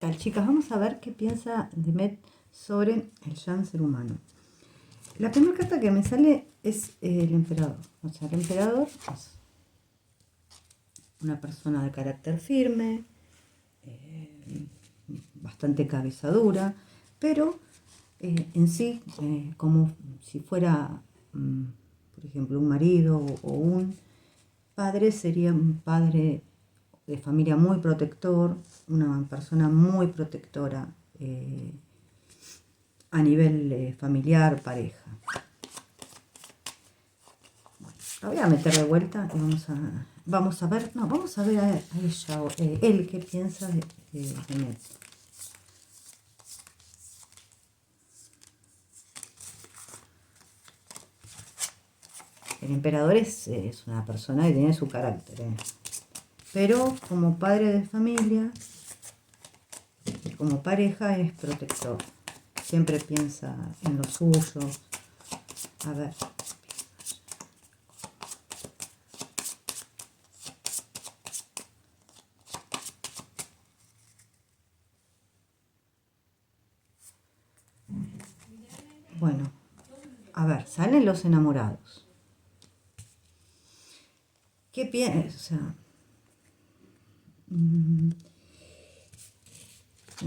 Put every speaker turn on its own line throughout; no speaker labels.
tal, chicas? Vamos a ver qué piensa Demet sobre el Yan ser humano. La primera carta que me sale es el emperador. O sea, el emperador es una persona de carácter firme, bastante cabeza dura, pero en sí, como si fuera, por ejemplo, un marido o un padre, sería un padre de familia muy protector, una persona muy protectora a nivel familiar, pareja. Bueno, la voy a meter de vuelta y vamos a ver a ella, él qué piensa de Demet. El emperador es una persona que tiene su carácter, pero como padre de familia, como pareja es protector. Siempre piensa en lo suyo. A ver. Bueno, a ver, salen los enamorados. ¿Qué piensas? O sea,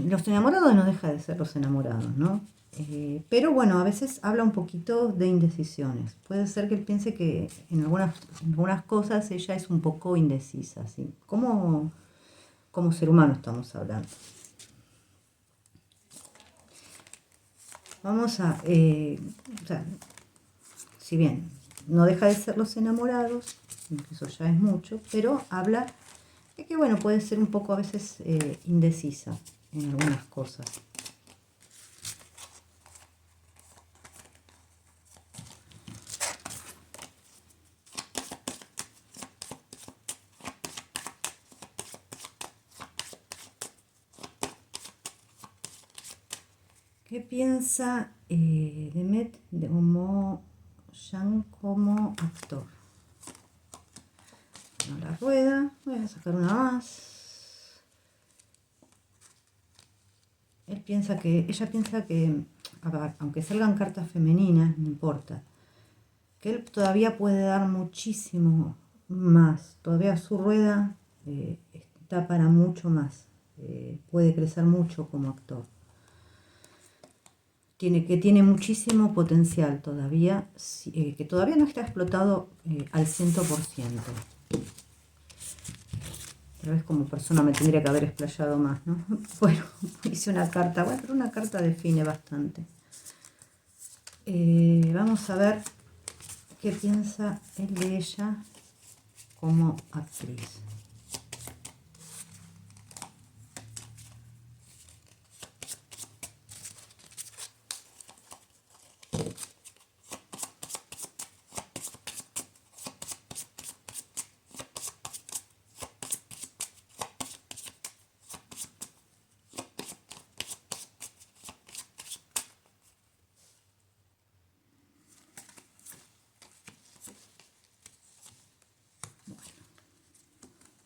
los enamorados no deja de ser los enamorados, ¿no? Pero bueno, a veces habla un poquito de indecisiones. Puede ser que él piense que en algunas cosas ella es un poco indecisa, ¿sí? Como ser humano estamos hablando. Vamos a, o sea, si bien no deja de ser los enamorados, eso ya es mucho, pero habla de que, bueno, puede ser un poco a veces indecisa en algunas cosas. ¿Qué piensa Demet de Yan como actor? Bueno, la rueda, voy a sacar una más. Ella piensa que, aunque salgan cartas femeninas, no importa, que él todavía puede dar muchísimo más. Todavía su rueda está para mucho más. Puede crecer mucho como actor. Tiene muchísimo potencial todavía, que todavía no está explotado al 100%. Tal vez como persona me tendría que haber explayado más, ¿no? Bueno, hice una carta, bueno, pero una carta define bastante. Vamos a ver qué piensa él de ella como actriz.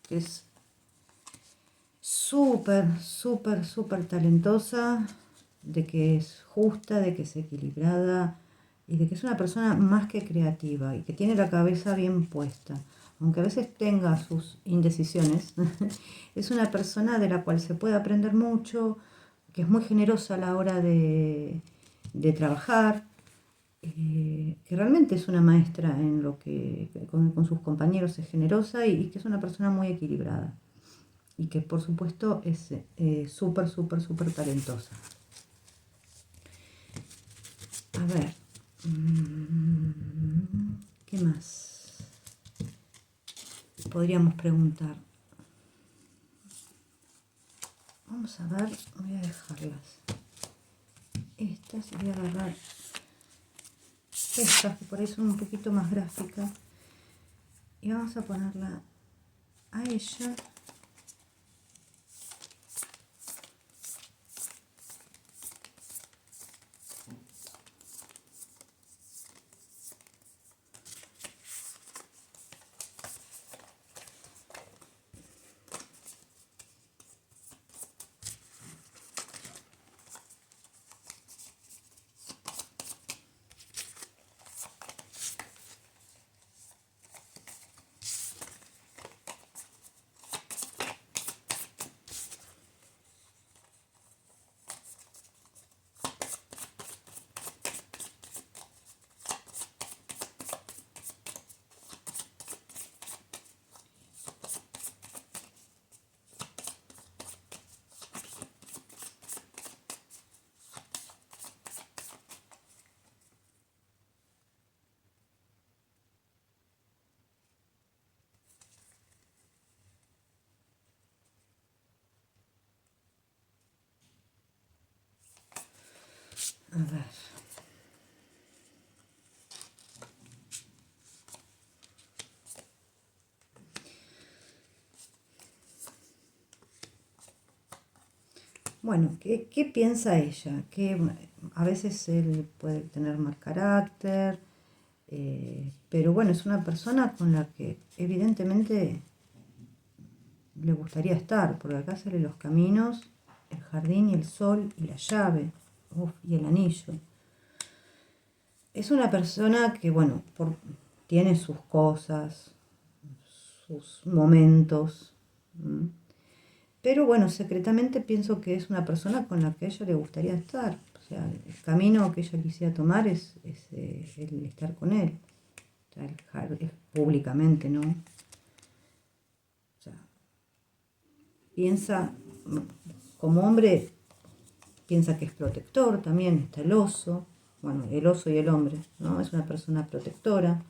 Que es súper talentosa, de que es justa, de que es equilibrada y de que es una persona más que creativa y que tiene la cabeza bien puesta. Aunque a veces tenga sus indecisiones, es una persona de la cual se puede aprender mucho, que es muy generosa a la hora de trabajar, que realmente es una maestra en lo que con sus compañeros es generosa y que es una persona muy equilibrada y que por supuesto es súper talentosa. A ver, ¿qué más podríamos preguntar? Vamos a ver, voy a dejarlas. Estas voy a agarrar estas que por ahí son un poquito más gráficas y vamos a ponerla a ella. A ver. Bueno, ¿qué piensa ella? Que a veces él puede tener mal carácter, pero bueno, es una persona con la que evidentemente le gustaría estar, porque acá sale los caminos, el jardín y el sol y la llave, y el anillo. Es una persona que, bueno, tiene sus cosas, sus momentos, ¿m? Pero bueno, secretamente pienso que es una persona con la que a ella le gustaría estar. O sea, el camino que ella quisiera tomar es el estar con él. O sea, públicamente, ¿no? O sea, piensa, como hombre, piensa que es protector también, está el oso. Bueno, el oso y el hombre, ¿no? Es una persona protectora.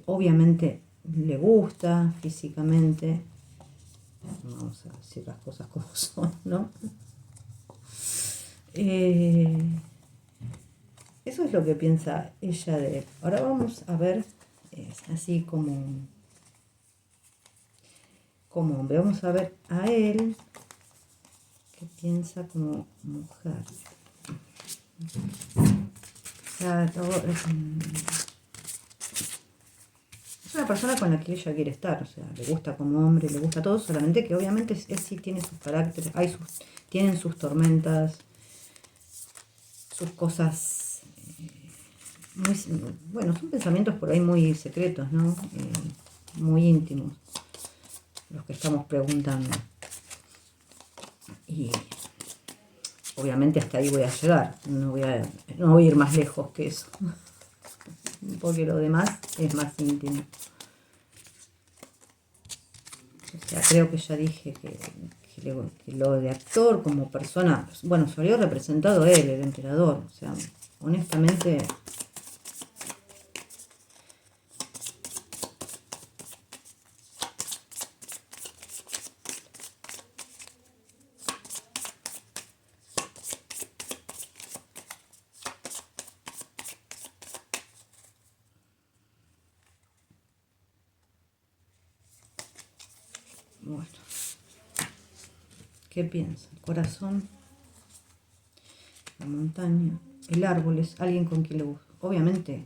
Obviamente le gusta físicamente. Vamos a decir las cosas como son, ¿no? Eso es lo que piensa ella de él. Ahora vamos a ver, así como hombre, vamos a ver a él que piensa como mujer. O sea, es una persona con la que ella quiere estar, o sea, le gusta como hombre, le gusta todo, solamente que obviamente él sí tiene sus caracteres, tienen sus tormentas, sus cosas, muy, bueno, son pensamientos por ahí muy secretos, ¿no? Muy íntimos, los que estamos preguntando. Y obviamente hasta ahí voy a llegar, no voy a ir más lejos que eso, porque lo demás es más íntimo. O sea, creo que ya dije que lo de actor como persona, bueno, se había representado él, el emperador, o sea, honestamente, bueno, ¿qué piensa? El corazón, la montaña, el árbol es alguien con quien le gusta, obviamente,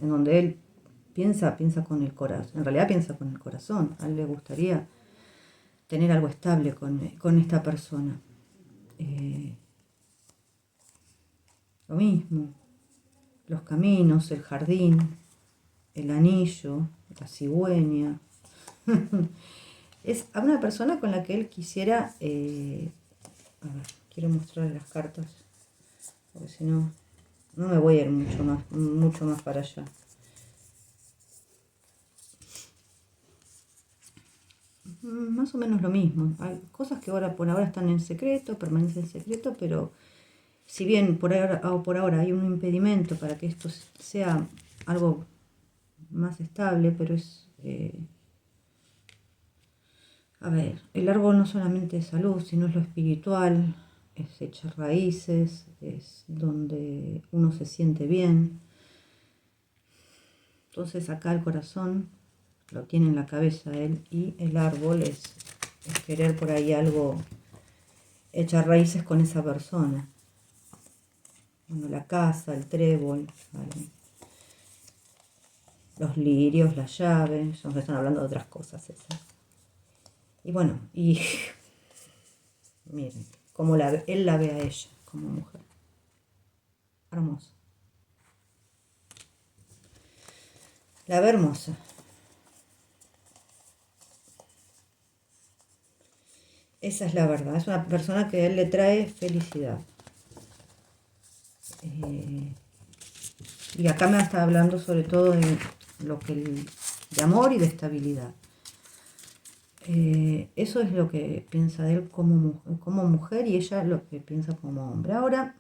en donde él piensa con el corazón, en realidad piensa con el corazón, a él le gustaría tener algo estable con esta persona. Lo mismo, los caminos, el jardín, el anillo, la cigüeña. Es a una persona con la que él quisiera, a ver, quiero mostrarle las cartas, porque si no, no me voy a ir mucho más para allá. Más o menos lo mismo. Hay cosas que por ahora están en secreto, permanecen en secreto, pero si bien por ahora hay un impedimento para que esto sea algo más estable, pero es... a ver, el árbol no solamente es salud, sino es lo espiritual, es echar raíces, es donde uno se siente bien. Entonces acá el corazón lo tiene en la cabeza él y el árbol es querer por ahí algo, echar raíces con esa persona. Bueno, la casa, el trébol, ¿vale? Los lirios, la llave, nos están hablando de otras cosas esas. Y bueno, y miren, cómo él la ve a ella como mujer. Hermosa. La ve hermosa. Esa es la verdad. Es una persona que a él le trae felicidad. Y acá me está hablando sobre todo de de amor y de estabilidad. Eso es lo que piensa de él como mujer y ella lo que piensa como hombre. Ahora,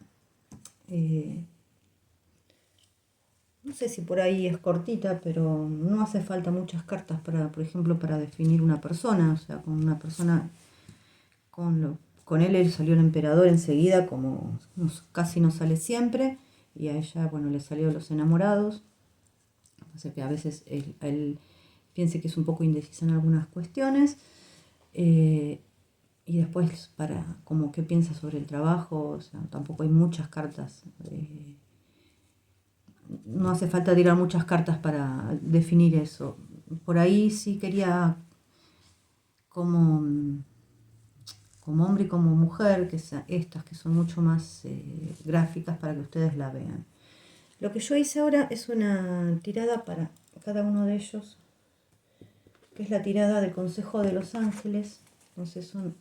no sé si por ahí es cortita, pero no hace falta muchas cartas para, por ejemplo, para definir una persona. O sea, con una persona con él salió el emperador enseguida, como casi no sale siempre, y a ella, bueno, le salió los enamorados. O sea que a veces él piense que es un poco indecisa en algunas cuestiones. Y después, para como qué piensa sobre el trabajo, o sea, tampoco hay muchas cartas. No hace falta tirar muchas cartas para definir eso. Por ahí sí quería como, como hombre y como mujer, que estas que son mucho más gráficas para que ustedes la vean. Lo que yo hice ahora es una tirada para cada uno de ellos, que es la tirada del Consejo de los Ángeles. Entonces son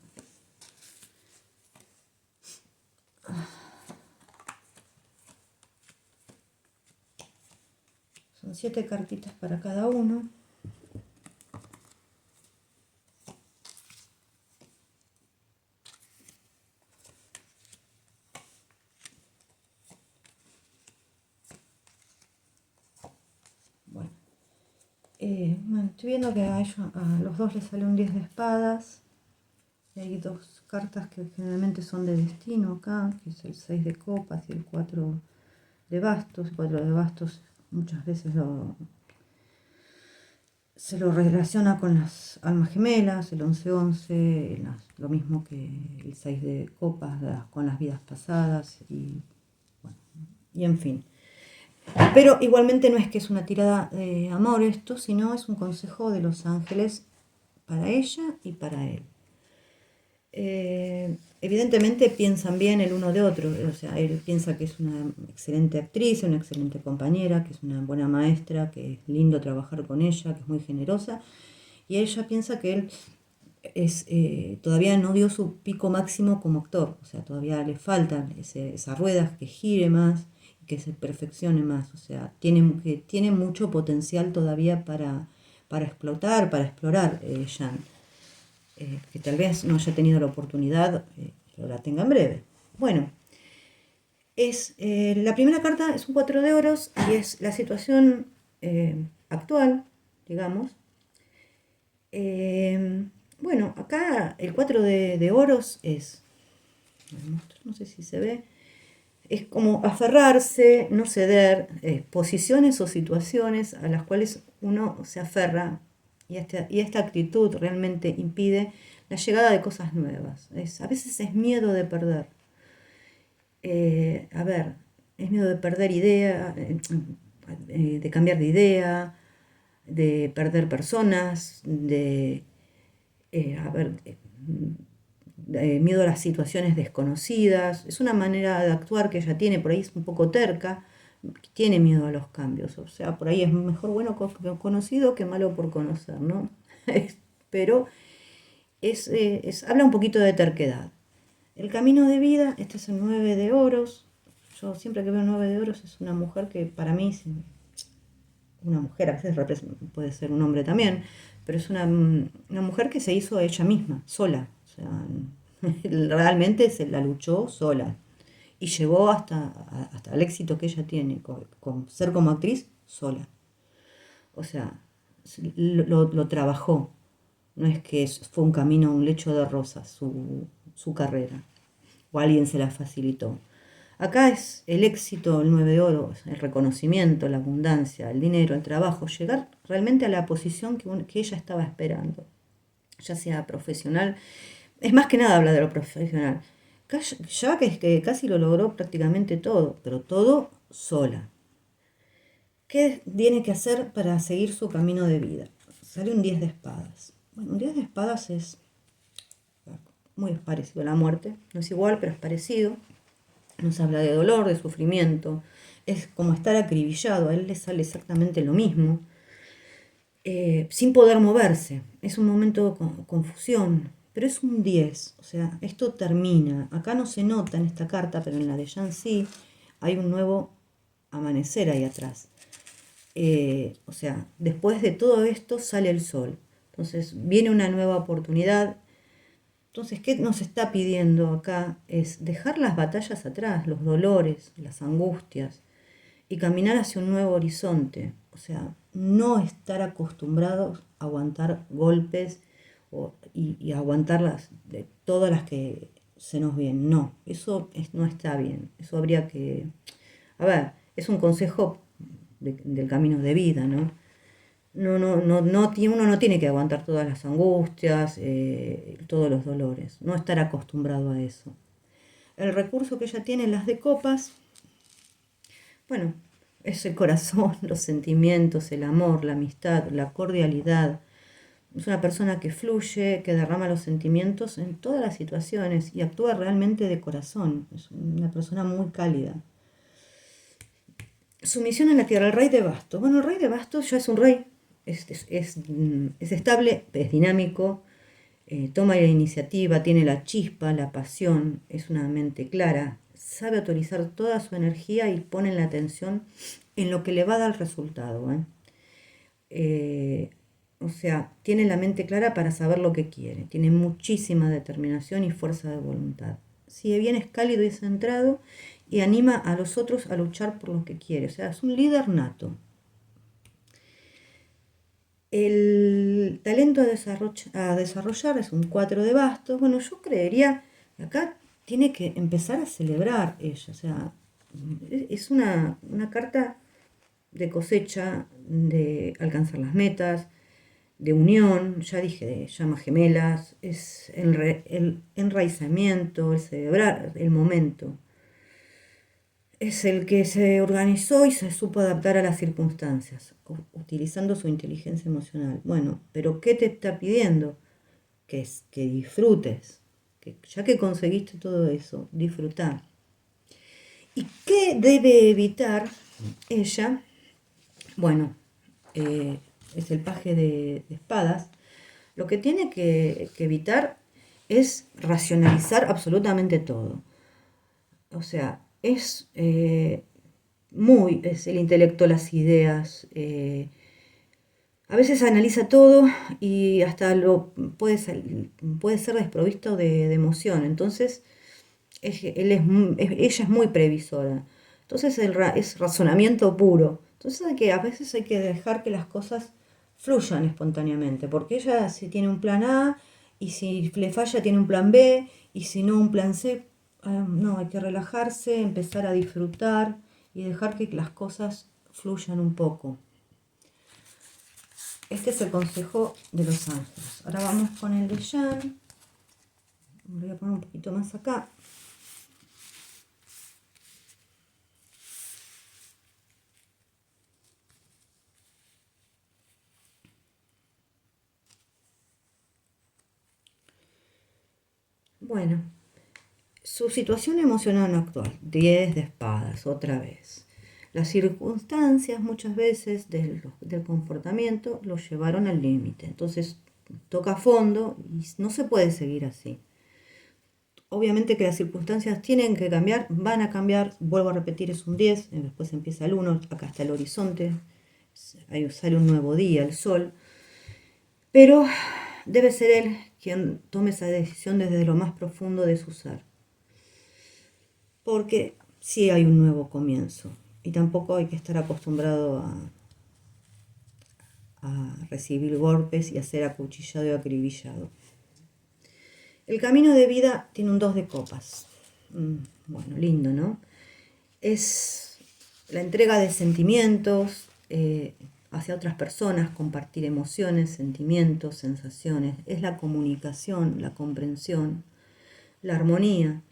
7 cartitas para cada uno. Bueno, estoy viendo que a los dos les sale un 10 de espadas. Y hay dos cartas que generalmente son de destino acá, que es el 6 de copas y el 4 de bastos. El 4 de bastos muchas veces se lo relaciona con las almas gemelas, el 11-11, lo mismo que el 6 de copas con las vidas pasadas bueno, y en fin. Pero igualmente no es que es una tirada de amor esto, sino es un consejo de los ángeles para ella y para él. Evidentemente piensan bien el uno de otro, o sea, él piensa que es una excelente actriz, una excelente compañera, que es una buena maestra, que es lindo trabajar con ella, que es muy generosa, y ella piensa que él todavía no dio su pico máximo como actor, o sea, todavía le faltan esas ruedas que gire más, que se perfeccione más, o sea, tiene mucho potencial todavía para explotar, para explorar Jean. Que tal vez no haya tenido la oportunidad, pero la tenga en breve. Bueno, la primera carta es un 4 de oros y es la situación actual, digamos. Bueno, acá el 4 de oros es, no sé si se ve, es como aferrarse, no ceder, posiciones o situaciones a las cuales uno se aferra y esta actitud realmente impide la llegada de cosas nuevas. A veces es miedo de perder. Es miedo de perder idea, de cambiar de idea, de perder personas, a ver, miedo a las situaciones desconocidas. Es una manera de actuar que ella tiene, por ahí es un poco terca, tiene miedo a los cambios. O sea, por ahí es mejor bueno conocido que malo por conocer, ¿no? Pero habla un poquito de terquedad. El camino de vida, este es el 9 de oros. Yo siempre que veo 9 de oros es una mujer que para mí, una mujer, a veces puede ser un hombre también, pero es una mujer que se hizo ella misma, sola. O sea, realmente se la luchó sola y llegó hasta el éxito que ella tiene con ser como actriz sola. O sea, lo trabajó. No es que fue un camino, un lecho de rosas su carrera, o alguien se la facilitó. Acá es el éxito, el 9 de oro, el reconocimiento, la abundancia, el dinero, el trabajo, llegar realmente a la posición que ella estaba esperando, ya sea profesional. Es más que nada habla de lo profesional. Ya que casi lo logró prácticamente todo, pero todo sola. ¿Qué tiene que hacer para seguir su camino de vida? Sale un 10 de espadas. Bueno, un 10 de espadas es muy parecido a la muerte. No es igual, pero es parecido. Nos habla de dolor, de sufrimiento. Es como estar acribillado. A él le sale exactamente lo mismo. Sin poder moverse. Es un momento de confusión. Pero es un 10. O sea, esto termina. Acá no se nota en esta carta, pero en la de Jean sí hay un nuevo amanecer ahí atrás. O sea, después de todo esto sale el sol. Entonces viene una nueva oportunidad. Entonces, ¿qué nos está pidiendo acá? Es dejar las batallas atrás, los dolores, las angustias, y caminar hacia un nuevo horizonte. O sea, no estar acostumbrados a aguantar golpes y aguantar todas las que se nos viene. No, no está bien. Eso habría que... A ver, es un consejo del camino de vida, ¿no? Uno no tiene que aguantar todas las angustias, todos los dolores, no estar acostumbrado a eso. El recurso que ella tiene, las de copas, bueno, es el corazón, los sentimientos, el amor, la amistad, la cordialidad. Es una persona que fluye, que derrama los sentimientos en todas las situaciones y actúa realmente de corazón. Es una persona muy cálida. Su misión en la Tierra, el rey de bastos. Bueno, el rey de bastos ya es un rey, es estable, es dinámico, toma la iniciativa, tiene la chispa, la pasión, es una mente clara, sabe autorizar toda su energía y pone la atención en lo que le va a dar resultado. O sea, tiene la mente clara para saber lo que quiere, tiene muchísima determinación y fuerza de voluntad. Si bien es cálido y centrado y anima a los otros a luchar por lo que quiere, o sea, es un líder nato. El talento a desarrollar es un 4 de bastos. Bueno, yo creería que acá tiene que empezar a celebrar ella. O sea, es una carta de cosecha, de alcanzar las metas, de unión, ya dije, de llamas gemelas, es el enraizamiento, el celebrar el momento. Es el que se organizó y se supo adaptar a las circunstancias, utilizando su inteligencia emocional. Bueno, pero ¿qué te está pidiendo? Que disfrutes, que ya que conseguiste todo eso, disfrutar. ¿Y qué debe evitar ella? Bueno, es el paje de espadas. Lo que tiene que evitar es racionalizar absolutamente todo. O sea, es el intelecto, las ideas. A veces analiza todo y hasta puede ser desprovisto de emoción. Entonces, ella es muy previsora. Entonces, es razonamiento puro. Entonces, a veces hay que dejar que las cosas fluyan espontáneamente, porque ella si tiene un plan A y si le falla tiene un plan B y si no un plan C. No, hay que relajarse, empezar a disfrutar y dejar que las cosas fluyan un poco. Este es el consejo de los ángeles. Ahora vamos con el de Jan. Voy a poner un poquito más acá. Bueno, su situación emocional actual, 10 de espadas, otra vez. Las circunstancias muchas veces del comportamiento lo llevaron al límite. Entonces toca fondo y no se puede seguir así. Obviamente que las circunstancias tienen que cambiar, van a cambiar. Vuelvo a repetir, es un 10, después empieza el 1, acá está el horizonte, ahí sale un nuevo día, el sol. Pero debe ser él quien tome esa decisión desde lo más profundo de su ser. Porque sí hay un nuevo comienzo y tampoco hay que estar acostumbrado a recibir golpes y a ser acuchillado y acribillado. El camino de vida tiene un 2 de copas. Bueno, lindo, ¿no? Es la entrega de sentimientos hacia otras personas, compartir emociones, sentimientos, sensaciones. Es la comunicación, la comprensión, la armonía.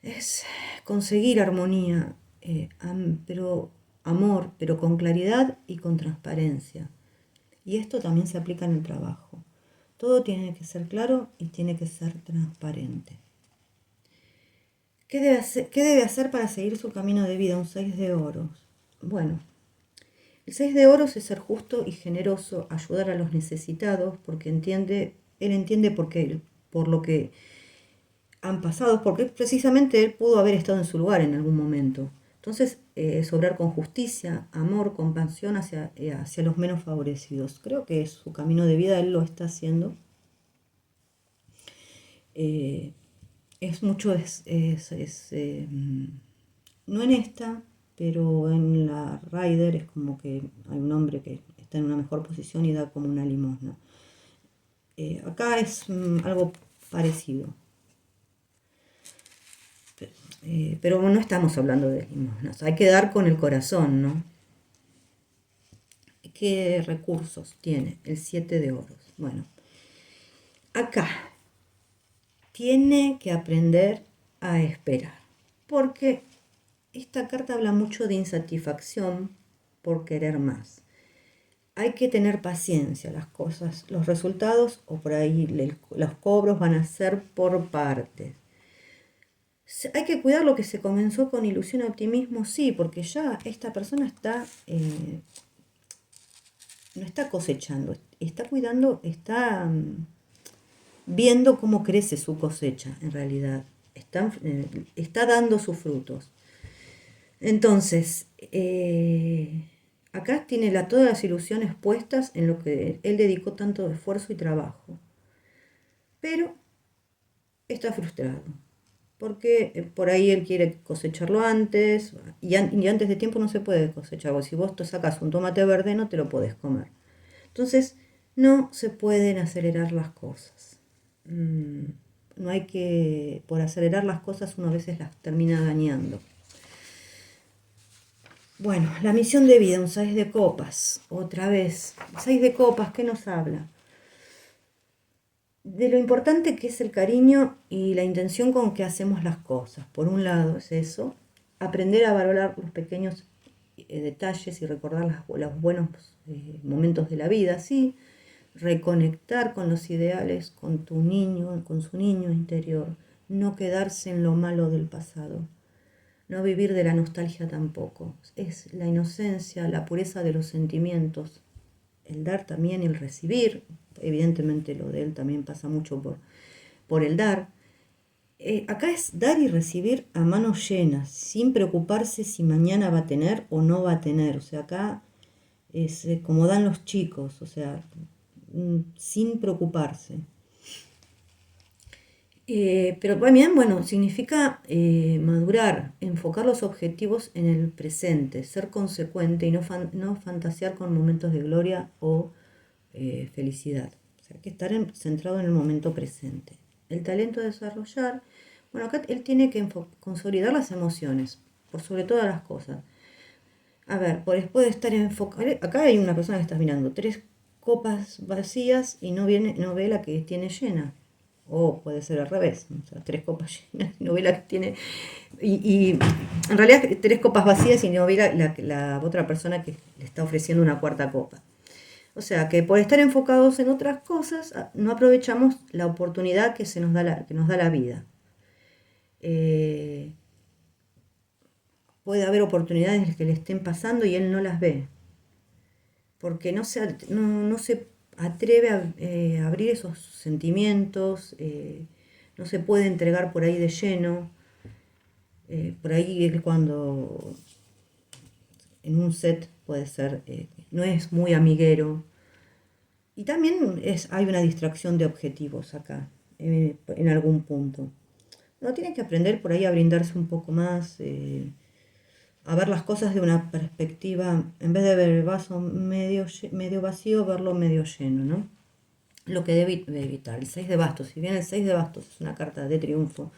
Es conseguir armonía, pero amor, pero con claridad y con transparencia. Y esto también se aplica en el trabajo. Todo tiene que ser claro y tiene que ser transparente. ¿Qué debe hacer para seguir su camino de vida? Un 6 de oros. Bueno, el 6 de oros es ser justo y generoso, ayudar a los necesitados, porque él entiende por lo que han pasado, porque precisamente él pudo haber estado en su lugar en algún momento. Entonces, es obrar con justicia, amor, compasión hacia los menos favorecidos. Creo que su camino de vida él lo está haciendo. Es mucho, no en esta, pero en la Rider es como que hay un hombre que está en una mejor posición y da como una limosna. Acá es algo parecido. Pero no estamos hablando de limosnas, hay que dar con el corazón, ¿no? ¿Qué recursos tiene el 7 de oros? Bueno, acá tiene que aprender a esperar, porque esta carta habla mucho de insatisfacción por querer más. Hay que tener paciencia, las cosas, los resultados o por ahí los cobros van a ser por partes. Hay que cuidar lo que se comenzó con ilusión y optimismo, sí, porque ya esta persona no está cosechando, está cuidando, está viendo cómo crece su cosecha en realidad, está dando sus frutos. Entonces, acá tiene todas las ilusiones puestas en lo que él dedicó tanto esfuerzo y trabajo, pero está frustrado, porque por ahí él quiere cosecharlo antes, y antes de tiempo no se puede cosechar, porque si vos te sacas un tomate verde no te lo podés comer. Entonces, no se pueden acelerar las cosas. No hay que, por acelerar las cosas uno a veces las termina dañando. Bueno, la misión de vida, un 6 de copas, otra vez. 6 de copas, ¿qué nos habla? De lo importante que es el cariño y la intención con que hacemos las cosas. Por un lado es eso, aprender a valorar los pequeños detalles y recordar los buenos momentos de la vida, sí, reconectar con los ideales, con tu niño, con su niño interior, no quedarse en lo malo del pasado, no vivir de la nostalgia tampoco. Es la inocencia, la pureza de los sentimientos, el dar también y el recibir. Evidentemente lo de él también pasa mucho por el dar. Acá es dar y recibir a manos llenas, sin preocuparse si mañana va a tener o no va a tener. O sea, acá es como dan los chicos, o sea, sin preocuparse. Pero también, bueno, significa madurar, enfocar los objetivos en el presente, ser consecuente y no fantasear con momentos de gloria o felicidad. O sea, hay que estar centrado en el momento presente. El talento de desarrollar, bueno, acá él tiene que consolidar las emociones, por sobre todas las cosas. A ver, después de estar enfocado, acá hay una persona que está mirando 3 copas vacías y no ve la que tiene llena. O puede ser al revés, o sea, 3 copas llenas y no ve la que tiene. Y en realidad 3 copas vacías y no ve la otra persona que le está ofreciendo una 4.ª copa. O sea que por estar enfocados en otras cosas, no aprovechamos la oportunidad que nos da la vida. Puede haber oportunidades que le estén pasando y él no las ve, porque no se atreve a abrir esos sentimientos, no se puede entregar por ahí de lleno. Por ahí él cuando en un set puede ser, no es muy amiguero. Y también hay una distracción de objetivos acá, en algún punto. Uno tiene que aprender por ahí a brindarse un poco más, a ver las cosas de una perspectiva, en vez de ver el vaso medio vacío, verlo medio lleno, ¿no? Lo que debe evitar. El 6 de bastos, si bien el 6 de bastos es una carta de triunfo,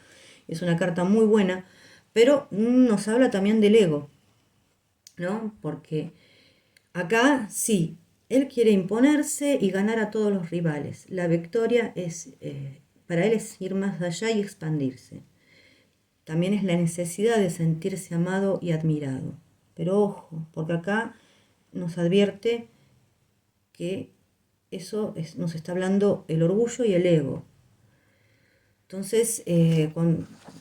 es una carta muy buena, pero nos habla también del ego, ¿no? Porque acá sí, él quiere imponerse y ganar a todos los rivales. La victoria para él es ir más allá y expandirse. También es la necesidad de sentirse amado y admirado. Pero ojo, porque acá nos advierte que nos está hablando el orgullo y el ego. Entonces,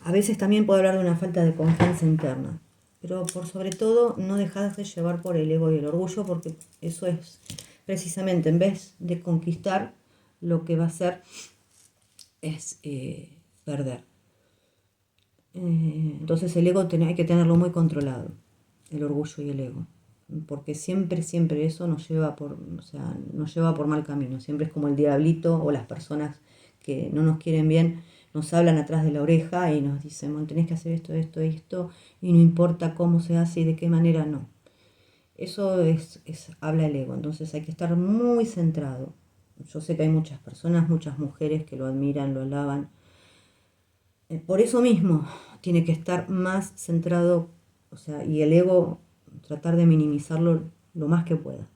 a veces también puede hablar de una falta de confianza interna. Pero por sobre todo, no dejarse llevar por el ego y el orgullo, porque eso es precisamente, en vez de conquistar, lo que va a hacer es perder. Entonces el ego hay que tenerlo muy controlado, el orgullo y el ego, porque siempre eso nos lleva por mal camino. Siempre es como el diablito o las personas que no nos quieren bien, nos hablan atrás de la oreja y nos dicen, bueno, tenés que hacer esto, y no importa cómo se hace y de qué manera, no. Eso habla el ego, entonces hay que estar muy centrado. Yo sé que hay muchas personas, muchas mujeres que lo admiran, lo alaban. Por eso mismo, tiene que estar más centrado, o sea, y el ego tratar de minimizarlo lo más que pueda.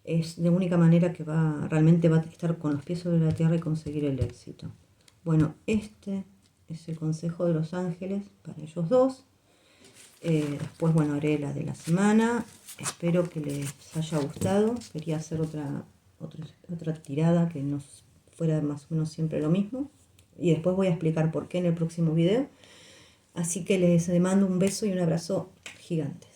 Es de única manera que realmente va a estar con los pies sobre la tierra y conseguir el éxito. Bueno, este es el consejo de los ángeles para ellos dos. Después, bueno, haré la de la semana. Espero que les haya gustado. Quería hacer otra tirada que no fuera más o menos siempre lo mismo. Y después voy a explicar por qué en el próximo video. Así que les mando un beso y un abrazo gigante.